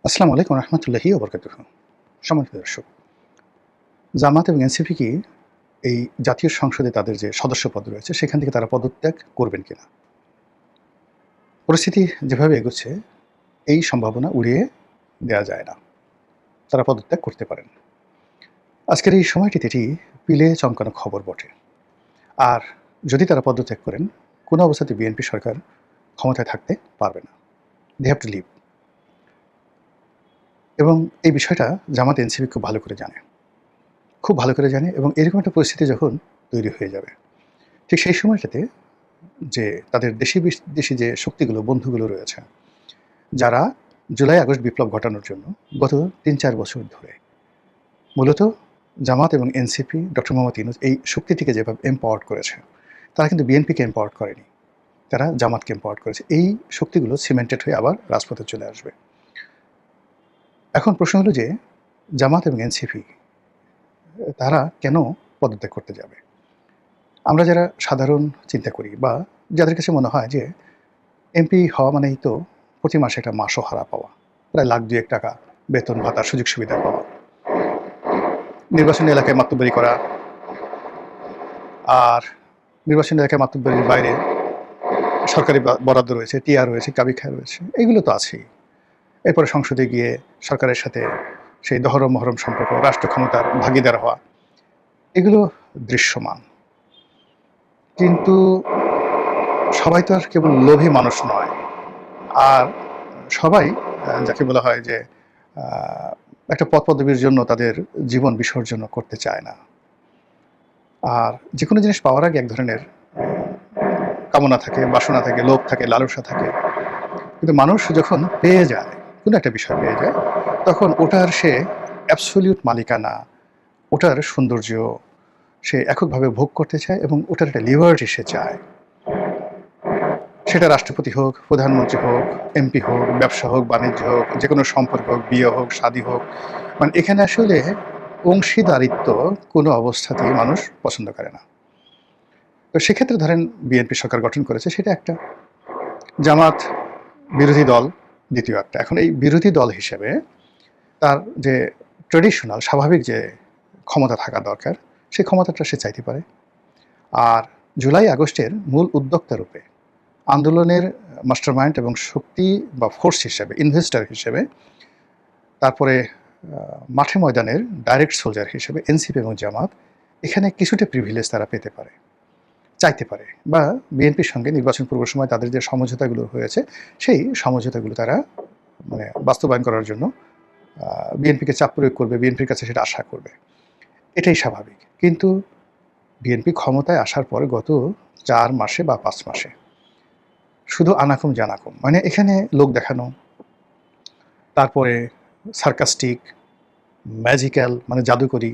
আসসালামু আলাইকুম রহমতুল্লাহি ওয়া বারাকাতুহু। সম্মানিত দর্শক, জামাত এবং এনসিপি কি এই জাতীয় সংসদে তাদের যে সদস্য পদ রয়েছে সেখান থেকে তারা পদত্যাগ করবেন কিনা? পরিস্থিতি যেভাবে এগোচ্ছে এই সম্ভাবনা উড়িয়ে দেওয়া যায় না। তারা পদত্যাগ করতে পারেন। আজকের এই সময়টিতে এটি পিলে চমকানো খবর বটে। আর যদি তারা পদত্যাগ করেন, কোনো অবস্থাতে বিএনপি সরকার ক্ষমতায় থাকতে পারবে না। They have to live. এবং এই বিষয়টা জামাত এনসিপি খুব ভালো করে জানে। খুব ভালো করে জানে এবং এরকম একটা পরিস্থিতি যখন তৈরি হয়ে যাবে, ঠিক সেই সময়টাতে যে তাদের দেশি যে শক্তিগুলো, বন্ধুগুলো রয়েছে, যারা জুলাই আগস্ট বিপ্লব ঘটানোর জন্য গত ৩-৪ বছর ধরে মূলত জামাত এবং এনসিপি, ডক্টর মোহাম্মদ ইউনূস এই শক্তিটিকে যেভাবে এম্পাওয়ার্ড করেছে, তারা কিন্তু বিএনপিকে এম্পাওয়ার্ড করেনি। তারা জামাতকে এম্পাওয়ার্ড করেছে। এই শক্তিগুলো সিমেন্টেড হয়ে আবার রাজপথে চলে আসবে। এখন প্রশ্ন হলো যে জামাত এবং এনসিপি তারা কেন পদত্যাগ করতে যাবে? আমরা যারা সাধারণ চিন্তা করি বা যাদের কাছে মনে হয় যে এমপি হওয়া মানেই তো প্রতি মাসে একটা মাসোহারা পাওয়া, প্রায় লাখ ২-১ টাকা বেতন ভাতা সুযোগ সুবিধা পাওয়া, নির্বাচনী এলাকায় মাতব্বরি করা, আর নির্বাচনী এলাকায় মাতব্বরির বাইরে সরকারি বরাদ্দ রয়েছে, টিআর রয়েছে, কাবিখা রয়েছে, এগুলো তো আছেই। এরপরে সংসদে গিয়ে সরকারের সাথে সেই দহরম মহরম সম্পর্ক, রাষ্ট্র ক্ষমতার ভাগিদার হওয়া, এগুলো দৃশ্যমান। কিন্তু সবাই তো আর কেবল লোভী মানুষ নয়। আর সবাই যাকে বলা হয় যে একটা পদ পদবীর জন্য তাদের জীবন বিসর্জন করতে চায় না। আর যে কোনো জিনিস পাওয়ার আগে এক ধরনের কামনা থাকে, বাসনা থাকে, লোভ থাকে, লালসা থাকে। কিন্তু মানুষ যখন পেয়ে যায়, কোনো একটা বিষয় পেয়ে যায়, তখন ওটার সে অ্যাবসলিউট মালিকানা, ওটার সৌন্দর্য সে এককভাবে ভোগ করতে চায় এবং ওটার একটা লিবার্টি সে চায়। সেটা রাষ্ট্রপতি হোক, প্রধানমন্ত্রী হোক, এমপি হোক, ব্যবসা হোক, বাণিজ্য হোক, যে কোনো সম্পর্ক হোক, বিয়ে হোক, শাদী হোক, মানে এখানে আসলে অংশীদারিত্ব কোনো অবস্থাতেই মানুষ পছন্দ করে না। তো সেক্ষেত্রে ধরেন বিএনপি সরকার গঠন করেছে, সেটা একটা। জামাত বিরোধী দল দ্বিতীয় একটা। এখন এই বিরোধী দল হিসেবে তার যে ট্রেডিশনাল স্বাভাবিক যে ক্ষমতা থাকা দরকার, সেই ক্ষমতাটা সে চাইতে পারে। আর জুলাই আগস্টের মূল উদ্যোক্তা রূপে আন্দোলনের মাস্টারমাইন্ড এবং শক্তি বা ফোর্স হিসেবে, ইনভেস্টর হিসেবে, তারপরে মাঠে ময়দানের ডাইরেক্ট সোলজার হিসেবে এনসিপি এবং জামাত এখানে কিছুটা প্রিভিলেজ তারা পেতে পারে, চাইতে পারে। বা বিএনপির সঙ্গে নির্বাচন পূর্ব সময় তাদের যে সমঝোতাগুলো হয়েছে, সেই সমঝোতাগুলো তারা মানে বাস্তবায়ন করার জন্য বিএনপিকে চাপ প্রয়োগ করবে, বিএনপির কাছে সেটা আশা করবে। এটাই স্বাভাবিক। কিন্তু বিএনপি ক্ষমতায় আসার পরে গত ৪ মাসে বা ৫ মাসে শুধু আনাকুম জানাকুম, মানে এখানে লোক দেখানো, তারপরে সার্কাস্টিক, ম্যাজিক্যাল মানে জাদুকরি,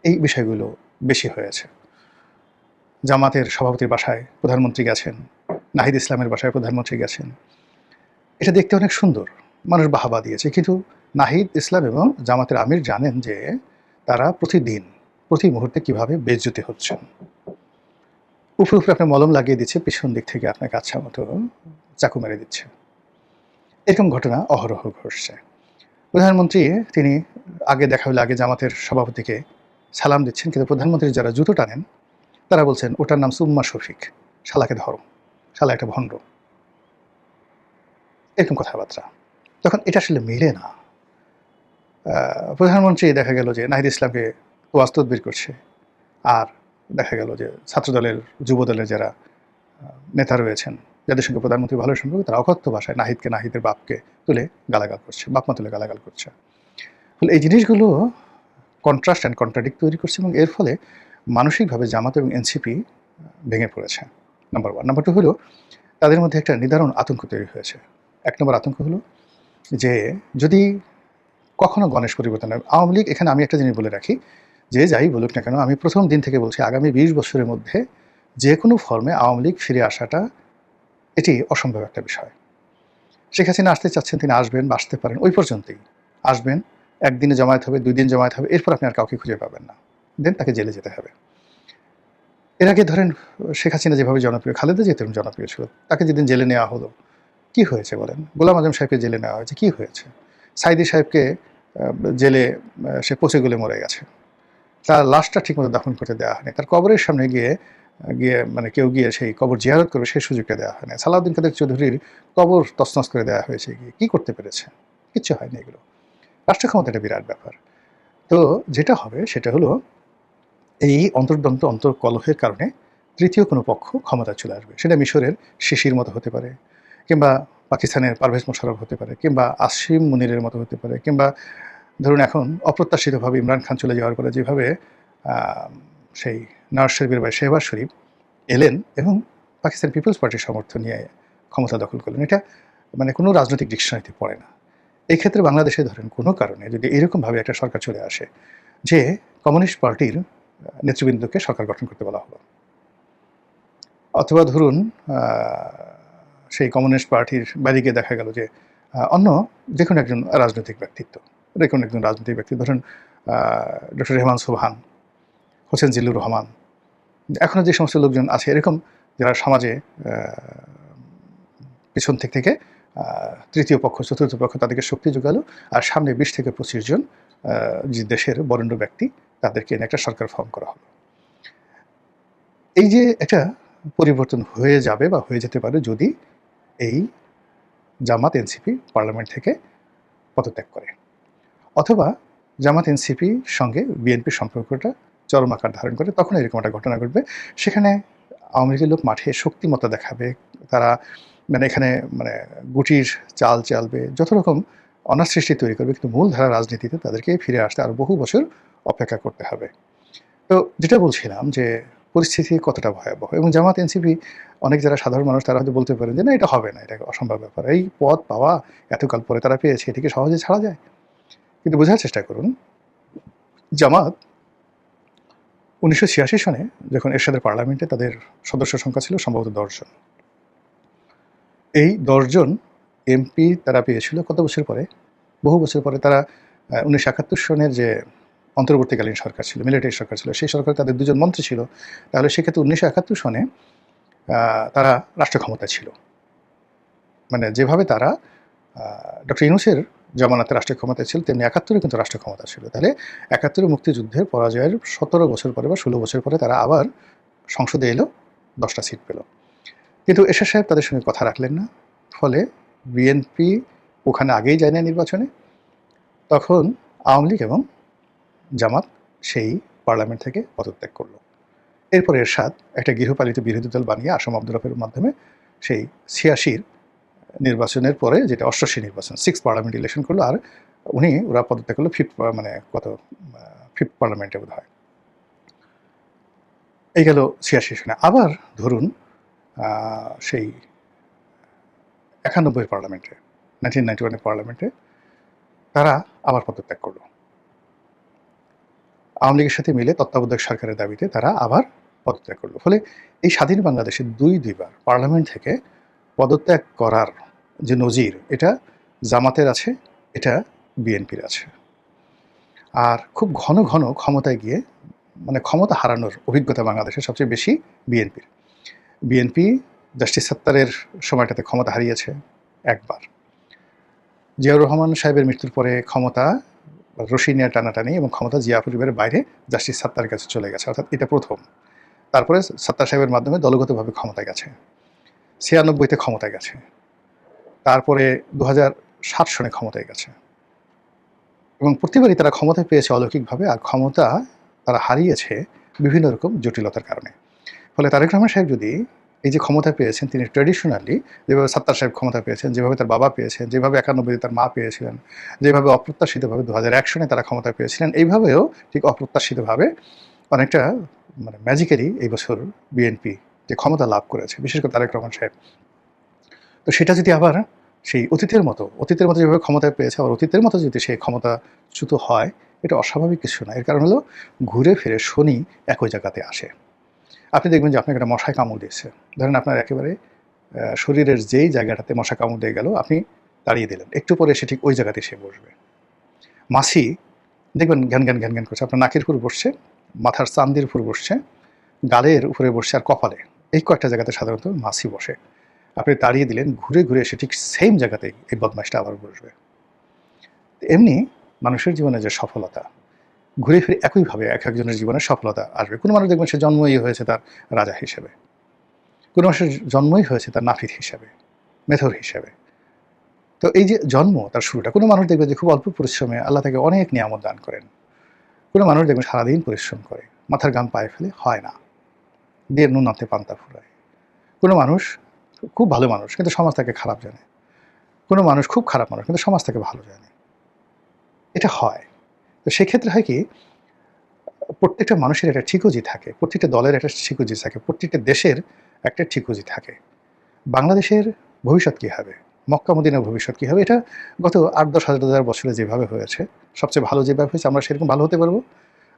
এই বিষয়গুলো বেশি হয়েছে। জামাতের সভাপতির বাসায় প্রধানমন্ত্রী গেছেন, নাহিদ ইসলামের বাসায় প্রধানমন্ত্রী গেছেন। এটা দেখতে অনেক সুন্দর, মানুষ বাহবা দিয়েছে। কিন্তু নাহিদ ইসলাম এবং জামাতের আমির জানেন যে তারা প্রতিদিন, প্রতি মুহূর্তে কীভাবে বেইজ্জতি হচ্ছেন। উপরে উপরে আপনার মলম লাগিয়ে দিচ্ছে, পিছন দিক থেকে আপনাকে আচ্ছা মতো চাকু মেরে দিচ্ছে। এরকম ঘটনা অহরহ ঘটছে। প্রধানমন্ত্রী তিনি আগে দেখা হলে আগে জামাতের সভাপতিকে সালাম দিচ্ছেন, কিন্তু প্রধানমন্ত্রীর যারা জুতো টানেন তারা বলছেন ওটার নাম সুম্মা শফিক, শালাকে ধরো, শালা একটা ভণ্ড, এরকম কথাবার্তা। তখন এটা আসলে মিলে না। প্রধানমন্ত্রী দেখা গেল যে নাহিদ ইসলামকে ওয়াজ তদবির করছে, আর দেখা গেল যে ছাত্রদলের, যুবদলের যারা নেতা রয়েছেন, যাদের সঙ্গে প্রধানমন্ত্রী ভালো সম্পর্ক, তারা অকথ্য ভাষায় নাহিদকে, নাহিদের বাপকে তুলে গালাগাল করছে, বাপমা তুলে গালাগাল করছে। ফলে এই জিনিসগুলো কন্ট্রাস্ট অ্যান্ড কন্ট্রাডিক্ট তৈরি করছে এবং এর ফলে মানসিকভাবে জামাত এবং এনসিপি ভেঙে পড়েছে। নাম্বার 1। নাম্বার 2 হলো তাদের মধ্যে একটা নিদারুণ আতঙ্ক তৈরি হয়েছে। ১ নম্বর আতঙ্ক হলো যে যদি কখনো গণেশ পরিবর্তন হয়, আওয়ামী লীগ, এখানে আমি একটা জিনিস বলে রাখি, যে যাই বলুক না কেন, আমি প্রথম দিন থেকে বলছি আগামী ২০ বছরের মধ্যে যে কোনো ফর্মে আওয়ামী লীগ ফিরে আসাটা এটি অসম্ভব একটা বিষয়। শেখ হাসিনা আসতে চাচ্ছেন, তিনি আসবেন বা আসতে পারেন, ওই পর্যন্তই আসবেন। ১ দিনে জমায়েত হবে, ২ দিন জমায়েত হবে, এরপর আপনি আর কাউকে খুঁজে পাবেন না, দেন তাকে জেলে যেতে হবে। এর আগে ধরেন শেখ হাসিনা যেভাবে জনপ্রিয়, খালেদা জিয়া তেমন জনপ্রিয় ছিল, তাকে যেদিন জেলে নেওয়া হলো, কি হয়েছে বলেন? গোলাম আজম সাহেবকে জেলে নেওয়া হয়েছে, কি হয়েছে? সাইদি সাহেবকে জেলে সে পচে গলে মরে গেছে, তার লাশটা ঠিকমতো দাফন করতে দেওয়া হয়নি, তার কবরের সামনে গিয়ে গিয়ে মানে কেউ গিয়ে সেই কবর জিয়ারত করবে সেই সুযোগটা দেওয়া হয়নি। সালাউদ্দিন কাদের চৌধুরীর কবর তছনছ করে দেওয়া হয়েছে, গিয়ে কী করতে পেরেছে? কিচ্ছু হয়নি। এগুলো রাষ্ট্র ক্ষমতা একটা বিরাট ব্যাপার। তো যেটা হবে সেটা হলো এই অন্তর্দ্বন্দ্ব অন্তর্কলহের কারণে তৃতীয় কোনো পক্ষ ক্ষমতায় চলে আসবে। সেটা মিশরের শিশির মতো হতে পারে, কিংবা পাকিস্তানের পারভেজ মোশাররফ হতে পারে, কিংবা আসিম মুনিরের মতো হতে পারে, কিংবা ধরুন এখন অপ্রত্যাশিতভাবে ইমরান খান চলে যাওয়ার পরে যেভাবে সেই নওয়াজ শরীফের ভাই শেহবাজ শরীফ এলেন এবং পাকিস্তান পিপলস পার্টির সমর্থন নিয়ে ক্ষমতা দখল করলেন, এটা মানে কোনো রাজনৈতিক ডিকশনারিতে পড়ে না। এই ক্ষেত্রে বাংলাদেশে ধরেন কোনো কারণে যদি এরকমভাবে একটা সরকার চলে আসে যে কমিউনিস্ট পার্টির নেতৃবৃন্দকে সরকার গঠন করতে বলা হলো, অথবা ধরুন সেই কমিউনিস্ট পার্টির বাইরে গিয়ে দেখা গেল যে অন্য যে কোনো একজন রাজনৈতিক ব্যক্তিত্ব, যে কোনো একজন রাজনৈতিক ব্যক্তি, ধরুন ডক্টর রেহমান সোবহান, হোসেন জিল্লুর রহমান, এখনও যে সমস্ত লোকজন আছে এরকম যারা সমাজে পিছন থেকে তৃতীয় পক্ষ চতুর্থ পক্ষ তাদেরকে শক্তি যোগালো, আর সামনে 20 থেকে 25 জন যে দেশের বরেণ্য ব্যক্তি তাদেরকে এনে একটা সরকার ফর্ম করা হলো। এই যে একটা পরিবর্তন হয়ে যাবে বা হয়ে যেতে পারে যদি এই জামাত এনসিপি পার্লামেন্ট থেকে পদত্যাগ করে, অথবা জামাত এনসিপির সঙ্গে বিএনপির সম্পর্কটা চরম আকার ধারণ করে, তখন এরকম একটা ঘটনা ঘটবে। সেখানে আওয়ামী লীগের লোক মাঠে শক্তিমত্তা দেখাবে, তারা মানে এখানে মানে গুটির চাল চালবে, যত রকম অনার সৃষ্টি তৈরি করবে, কিন্তু মূলধারা রাজনীতিতে তাদেরকে ফিরে আসতে আরও বহু বছর অপেক্ষা করতে হবে। তো যেটা বলছিলাম যে পরিস্থিতি কতটা ভয়াবহ, এবং জামাত এনসিপি অনেক যারা সাধারণ মানুষ তারা হয়তো বলতে পারেন যে না, এটা হবে না, এটা অসম্ভব ব্যাপার, এই পদ পাওয়া এতকাল পরে তারা পেয়েছে, এটিকে সহজে ছাড়া যায়? কিন্তু বোঝার চেষ্টা করুন, জামাত 1986 সনে যখন এরশাদের পার্লামেন্টে তাদের সদস্য সংখ্যা ছিল সম্ভবত 10 জন, এই 10 জন এমপি তারা পেয়েছিল কত বছর পরে? বহু বছর পরে। তারা 1971 সনের যে অন্তর্বর্তীকালীন সরকার ছিল, মিলিটারি সরকার ছিল, সেই সরকারে তাদের 2 জন মন্ত্রী ছিল। তাহলে সেক্ষেত্রে 1971 সনে তারা রাষ্ট্র ক্ষমতায় ছিল। মানে যেভাবে তারা ডক্টর ইউনূসের জামানাতে রাষ্ট্রীয় ক্ষমতায় ছিল, তেমনি 71-এ কিন্তু রাষ্ট্র ক্ষমতা ছিল। তাহলে 71-এ মুক্তিযুদ্ধের পরাজয়ের 17 বছর পরে বা 16 বছর পরে তারা আবার সংসদে এলো, 10টা সিট পেল। কিন্তু এরশাদ সাহেব তাদের সঙ্গে কথা রাখলেন না, ফলে বিএনপি ওখানে আগেই যায় না নির্বাচনে, তখন আওয়ামী লীগ এবং জামাত সেই পার্লামেন্ট থেকে পদত্যাগ করল। এরপর এরশাদ একটা গৃহপালিত বিরোধী দল বানিয়ে আসম আব্দুর রফের মাধ্যমে সেই 86-র নির্বাচনের পরে, যেটা 88 নির্বাচন, 6th পার্লামেন্ট ইলেকশন করলো, আর ওরা পদত্যাগ করলো 5th পার্লামেন্টে বোধ হয়। এই গেল 86 সনে। আবার ধরুন সেই 91-এর পার্লামেন্টে, 1991-এর পার্লামেন্টে তারা আবার পদত্যাগ করলো। আওয়ামী লীগের সাথে মিলে তত্ত্বাবধায়ক সরকারের দাবিতে তারা আবার পদত্যাগ করলো। ফলে এই স্বাধীন বাংলাদেশে দুইবার পার্লামেন্ট থেকে পদত্যাগ করার যে নজির, এটা জামাতের আছে, এটা বিএনপির আছে। আর খুব ঘন ঘন ক্ষমতায় গিয়ে মানে ক্ষমতা হারানোর অভিজ্ঞতা বাংলাদেশের সবচেয়ে বেশি বিএনপির। বিএনপি জাস্টিস সাত্তারের সময়টাতে ক্ষমতা হারিয়েছে একবার, জিয়াউর রহমান সাহেবের মৃত্যুর পরে ক্ষমতা রশি নিয়ে টানাটানি এবং ক্ষমতা জিয়া পরিবারের বাইরে জাস্টিস সাত্তারের কাছে চলে গেছে, অর্থাৎ এটা প্রথম। তারপরে সাত্তার সাহেবের মাধ্যমে দলগতভাবে ক্ষমতায় গেছে, 96-তে ক্ষমতায় গেছে, তারপরে 2007 সনে ক্ষমতায় গেছে, এবং প্রতিবারই তারা ক্ষমতায় পেয়েছে অলৌকিকভাবে, আর ক্ষমতা তারা হারিয়েছে বিভিন্ন রকম জটিলতার কারণে। ফলে তারেক রহমান সাহেব যদি এই যে ক্ষমতা পেয়েছেন, তিনি ট্র্যাডিশনালি যেভাবে সাত্তার সাহেব ক্ষমতা পেয়েছেন, যেভাবে তার বাবা পেয়েছেন, যেভাবে 91-তে তার মা পেয়েছিলেন, যেভাবে অপ্রত্যাশিতভাবে 2001 সনে তারা ক্ষমতা পেয়েছিলেন, এইভাবেও ঠিক অপ্রত্যাশিতভাবে অনেকটা মানে ম্যাজিক্যালি এই বছর বিএনপি যে ক্ষমতা লাভ করেছে, বিশেষ করে তারেক রহমান সাহেব, তো সেটা যদি আবার সেই অতীতের মতো যেভাবে ক্ষমতায় পেয়েছে, আবার অতীতের মতো যদি সেই ক্ষমতাচ্যুত হয়, এটা অস্বাভাবিক কিছু না। এর কারণ হলো ঘুরে ফিরে শনি একই জায়গাতে আসে। আপনি দেখবেন যে আপনাকে একটা মশায় কামড় দিয়েছে, ধরেন আপনার একেবারে শরীরের যেই জায়গাটাতে মশা কামড় দিয়ে গেল আপনি দাঁড়িয়ে দিলেন, একটু পরে সে ঠিক ওই জায়গাতে এসে বসবে। মাছি দেখবেন ঘ্যান ঘ্যান ঘ্যান ঘ্যান করছে, আপনার নাকের উপর বসছে, মাথার চান্দির উপর বসছে, গালের উপরে বসছে, আর কপালে, এই কয়েকটা জায়গাতে সাধারণত মাছি বসে। আপনি তাড়িয়ে দিলেন, ঘুরে ঘুরে এসে ঠিক সেম জায়গাতেই এই বদমাশটা আবার বসবে। এমনি মানুষের জীবনে যে সফলতা ঘুরে ফিরে একইভাবে এক একজনের জীবনে সফলতা আসবে। কোনো মানুষ দেখবেন সে জন্মই হয়েছে তার রাজা হিসেবে, কোনো মানুষের জন্মই হয়েছে তার নাপিত হিসেবে, মেথর হিসেবে। তো এই যে জন্ম তার শুরুটা, কোনো মানুষ দেখবে যে খুব অল্প পরিশ্রমে আল্লাহ তাকে অনেক নিয়ামত দান করেন, কোনো মানুষ দেখবেন সারাদিন পরিশ্রম করে মাথার ঘাম পায়ে ফেলে হয় না, দিয়ে নুন আনতে পান্তা ফুরায়। কোনো মানুষ খুব ভালো মানুষ কিন্তু সমাজ তাকে খারাপ জানে, কোনো মানুষ খুব খারাপ মানুষ কিন্তু সমাজ তাকে ভালো জানে। এটা হয়। তো সেক্ষেত্রে হয় কি, প্রত্যেকটা মানুষের একটা ঠিকুজি থাকে, প্রত্যেকটা দলের একটা ঠিকুজি থাকে, প্রত্যেকটা দেশের একটা ঠিকুজি থাকে। বাংলাদেশের ভবিষ্যৎ কী হবে, মক্কা মদিনার ভবিষ্যৎ কী হবে, এটা গত ৮-১০ হাজার বছরে যেভাবে হয়েছে, সবচেয়ে ভালো যেভাবে হয়েছে আমরা সেরকম ভালো হতে পারবো,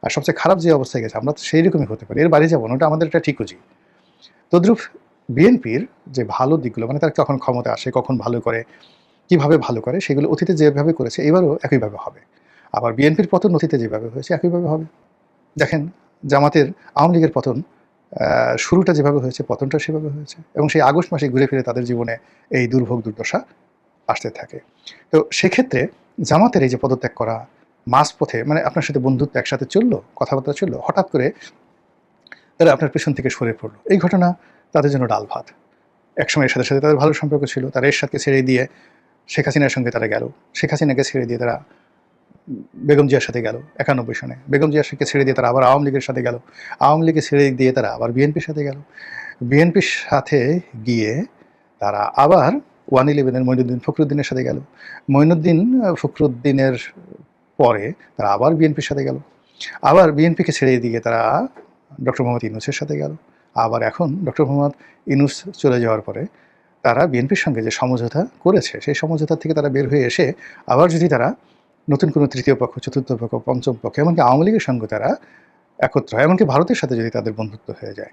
আর সবচেয়ে খারাপ যে অবস্থায় গেছে আমরা তো সেই রকমই হতে পারি, এর বাইরে যাবো না, ওটা আমাদের একটা ঠিকুজি। তদ্রূপ বিএনপির যে ভালো দিকগুলো, মানে তারা কখন ক্ষমতা আসে, কখন ভালো করে, কিভাবে ভালো করে, সেগুলো অতীতে যেভাবে করেছে এবারও একইভাবে হবে। আবার বিএনপির পতন অতীতে যেভাবে হয়েছে একইভাবে হবে। দেখেন জামাতের, আওয়ামী লীগের পতন শুরুটা যেভাবে হয়েছে পতনটা সেভাবে হয়েছে, এবং সেই আগস্ট মাসে ঘুরে ফিরে তাদের জীবনে এই দুর্ভোগ দুর্দশা আসতে থাকে। তো সেক্ষেত্রে জামাতের এই যে পদত্যাগ করা, মাঝপথে মানে আপনার সাথে বন্ধুত্ব একসাথে চললো, কথাবার্তা চললো, হঠাৎ করে তারা আপনার পেছন থেকে সরে পড়লো, এই ঘটনা তাদের জন্য ডাল ভাত। একসময় এর সাথে সাথে তাদের ভালো সম্পর্ক ছিল, তারা এরশাদকে ছেড়ে দিয়ে শেখ হাসিনার সঙ্গে তারা গেল, শেখ হাসিনাকে ছেড়ে দিয়ে তারা বেগম জিয়ার সাথে গেল 91 সনে, বেগম জিয়াকে ছেড়ে দিয়ে তারা আবার আওয়ামী লীগের সাথে গেল, আওয়ামী লীগকে ছেড়ে দিয়ে তারা আবার বিএনপির সাথে গেল, বিএনপির সাথে গিয়ে তারা আবার 111-এর মঈনুদ্দিন ফখরুদ্দিনের সাথে গেল, মঈনুদ্দিন ফখরুদ্দিনের পরে তারা আবার বিএনপির সাথে গেল, আবার বিএনপিকে ছেড়ে দিয়ে তারা ডক্টর মোহাম্মদ ইউনূসের সাথে গেল, আবার এখন ডক্টর মোহাম্মদ ইউনূস চলে যাওয়ার পরে তারা বিএনপির সঙ্গে যে সমঝোতা করেছে সেই সমঝোতা থেকে তারা বের হয়ে এসে আবার যদি তারা নতুন কোনো তৃতীয় পক্ষ, চতুর্থ পক্ষ, পঞ্চম পক্ষ, এমনকি আওয়ামী লীগের সঙ্গে তারা একত্র হয়, এমনকি ভারতের সাথে যদি তাদের বন্ধুত্ব হয়ে যায়,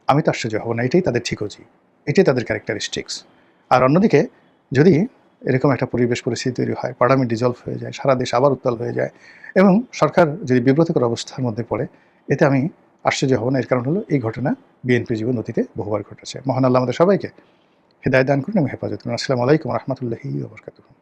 আমি তো আশ্চর্য হব না। এটাই তাদের ঠিকজি, এটাই তাদের ক্যারেক্টারিস্টিক্স। আর অন্যদিকে যদি এরকম একটা পরিবেশ পরিস্থিতি তৈরি হয়, পার্লামেন্ট ডিজলভ হয়ে যায়, সারা দেশ আবার উত্তাল হয়ে যায় এবং সরকার যদি বিব্রতকর অবস্থার মধ্যে পড়ে, এতে আমি আশ্চর্য হব না। এর কারণ হলো এই ঘটনা বিএনপি জীবন অতীতে বহুবার ঘটেছে। মহান আল্লাহ আমাদের সবাইকে হেদায়েত দান করুন এবং হেফাজত করুন। আসসালামু আলাইকুম ওয়া রাহমাতুল্লাহি ওয়া বারাকাতুহু।